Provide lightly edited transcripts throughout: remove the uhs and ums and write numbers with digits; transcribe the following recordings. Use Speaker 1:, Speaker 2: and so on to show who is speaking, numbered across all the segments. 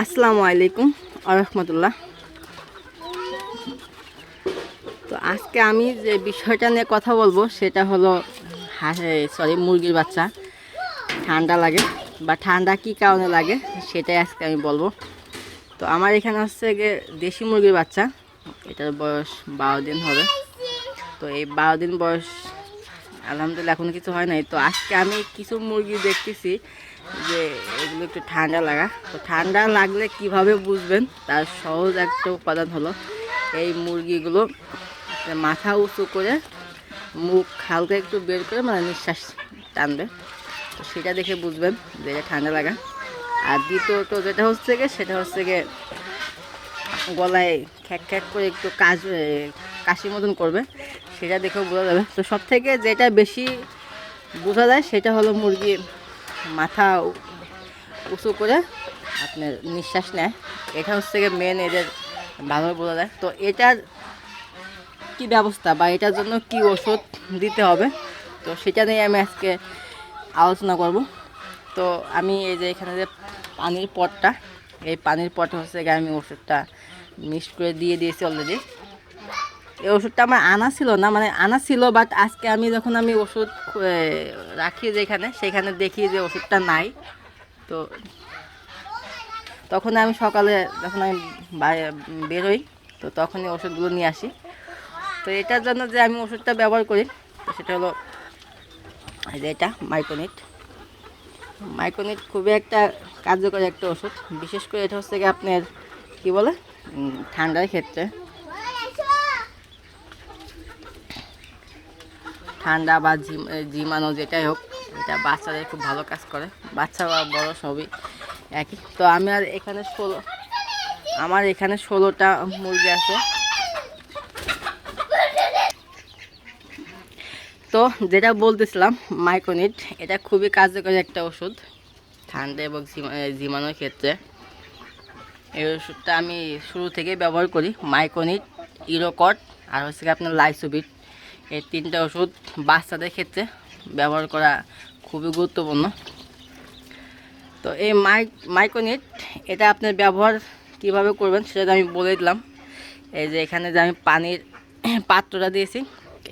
Speaker 1: আসসালামু আলাইকুম আরহামতুল্লাহ। তো আজকে আমি যে বিষয়টা নিয়ে কথা বলবো সেটা হলো মুরগির বাচ্চা ঠান্ডা লাগে বা ঠান্ডা কি কারণে লাগে সেটাই আজকে আমি বলবো। তো আমার এখানে হচ্ছে গিয়ে দেশি মুরগির বাচ্চা, এটার বয়স 12 দিন হবে। তো এই 12 দিন বয়স আলহামদুলিল্লাহ এখনো কিছু হয় নাই। তো আজকে আমি কিছু মুরগি দেখতেছি যে এগুলো একটু ঠান্ডা লাগা। তো ঠান্ডা লাগলে কিভাবে বুঝবেন তার সহজ একটা উপাদান হলো এই মুরগিগুলো মাথা উঁচু করে মুখ হালকা একটু বের করে মানে নিঃশ্বাস টানবে। তো সেটা দেখে বুঝবেন যে এটা ঠান্ডা লাগা। আর দ্বিতীয়ত যেটা হচ্ছে গিয়ে সেটা হচ্ছে গিয়ে গলায় খ্যাক খ্যাক করে একটু কাশির মতন করবে, সেটা দেখেও বোঝা যাবে। তো সব থেকে যেটা বেশি বোঝা যায় সেটা হলো মুরগি মাথা উঁচু করে আপনার নিঃশ্বাস নেয়, এটা হচ্ছে গিয়ে মেন এদের ভালো বোঝা যায়। তো এটার কি ব্যবস্থা বা এটার জন্য কি ওষুধ দিতে হবে তো সেটা নিয়ে আমি আজকে আলোচনা করব। তো আমি এই যে এখানে যে পানির পটটা, এই পানির পটে হচ্ছে গিয়ে আমি ওষুধটা মিক্সড করে দিয়ে দিয়েছি অলরেডি। এই ওষুধটা আমার আনা ছিল না, মানে আনা ছিল বাট আজকে আমি যখন ওষুধ রাখি যেখানে সেখানে দেখি যে ওষুধটা নাই। তো তখন আমি সকালে যখন আমি বেরোই তো তখনই ওষুধগুলো নিয়ে আসি। তো এটার জন্য যে আমি ওষুধটা ব্যবহার করি তো সেটা হলো এটা মাইক্রোনিট। মাইক্রোনিট খুবই একটা কার্যকরী একটা ওষুধ, বিশেষ করে এটা হচ্ছে কি আপনার কী বলে ঠান্ডার ক্ষেত্রে, ঠান্ডা বা জিমানো যেটাই হোক এটা বাচ্চাদের খুব ভালো কাজ করে, বাচ্চা বা বড় সবই একই। তো আমি আর এখানে আমার এখানে 16টা মুরগি আছে। তো যেটা বলতেছিলাম মাইক্রোনিট, এটা খুবই কার্যকরী একটা ওষুধ ঠান্ডা এবং জিমানোর ক্ষেত্রে। এই ওষুধটা আমি শুরু থেকে ব্যবহার করি, মাইক্রোনিট, ইরোকট আর হচ্ছে আপনার লাইসোবিট। এই 3টা ওষুধ বাচ্চাদের ক্ষেত্রে ব্যবহার করা খুবই গুরুত্বপূর্ণ। তো এই মাইক্রোনিট এটা আপনার ব্যবহার কিভাবে করবেন সেটা আমি বলে দিলাম। এই যে এখানে যে আমি পানির পাত্রটা দিয়েছি,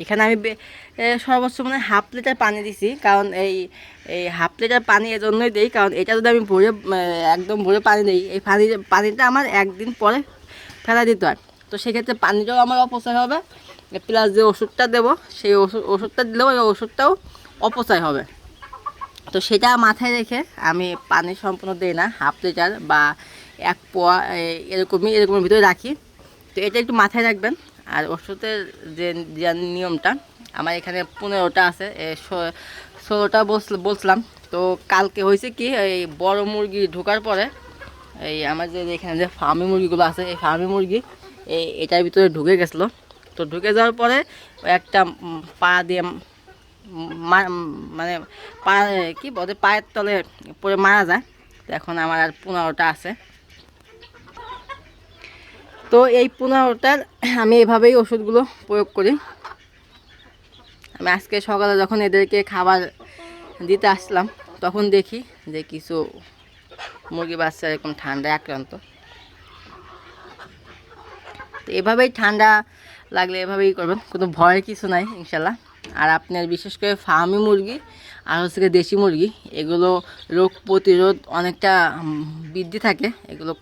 Speaker 1: এখানে আমি সর্বোচ্চ মানে হাফ লিটার পানি দিছি। কারণ এই হাফ লিটার পানি এজন্যই দিই কারণ এটা যদি আমি ভরে একদম ভরে পানি দিই এই পানিটা আমার একদিন পরে ফেলা দিতে হয়। তো সেক্ষেত্রে পানিটাও আমার অপচয় হবে, প্লাস যে ওষুধটা দেবো সেই ওষুধটা দিলেও ওই ওষুধটাও অপচয় হবে। তো সেটা মাথায় রেখে আমি পানি সম্পূর্ণ দিই না, হাফ লিটার বা 1 পোয়া এরকমের ভিতরে রাখি। তো এটা একটু মাথায় রাখবেন। আর ওষুধের যে নিয়মটা আমার এখানে 15টা আছে, 16টা বলছিলাম। তো কালকে হয়েছে কি এই বড় মুরগি ঢোকার পরে এই আমার যে এখানে যে ফার্মি মুরগিগুলো আছে এই ফার্মি মুরগি এটার ভিতরে ঢুকে গেছিলো। তো ঢুকে যাওয়ার পরে একটা পা দিয়ে মানে পা কি বলে পায়ের তলে পরে মারা যায়। তো এখন আমার আর 15টা আছে। তো এই 15টার আমি এভাবেই ওষুধগুলো প্রয়োগ করি। আমি আজকে সকালে যখন এদেরকে খাবার দিতে আসলাম তখন দেখি যে কিছু মুরগি বাচ্চা এরকম ঠান্ডায় আক্রান্ত। তো এভাবেই ঠান্ডা লাগলে এভাবেই করবেন, কোনো ভয়ের কিছু নাই ইনশাল্লাহ। আর আপনার বিশেষ করে ফার্মি মুরগি আর হচ্ছে দেশি মুরগি এগুলো রোগ প্রতিরোধ অনেকটা বৃদ্ধি থাকে, এগুলো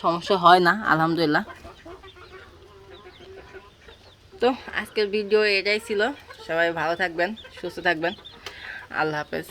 Speaker 1: সমস্যা হয় না আলহামদুলিল্লাহ। তো আজকের ভিডিও এটাই ছিল, সবাই ভালো থাকবেন, সুস্থ থাকবেন, আল্লাহ হাফেজ।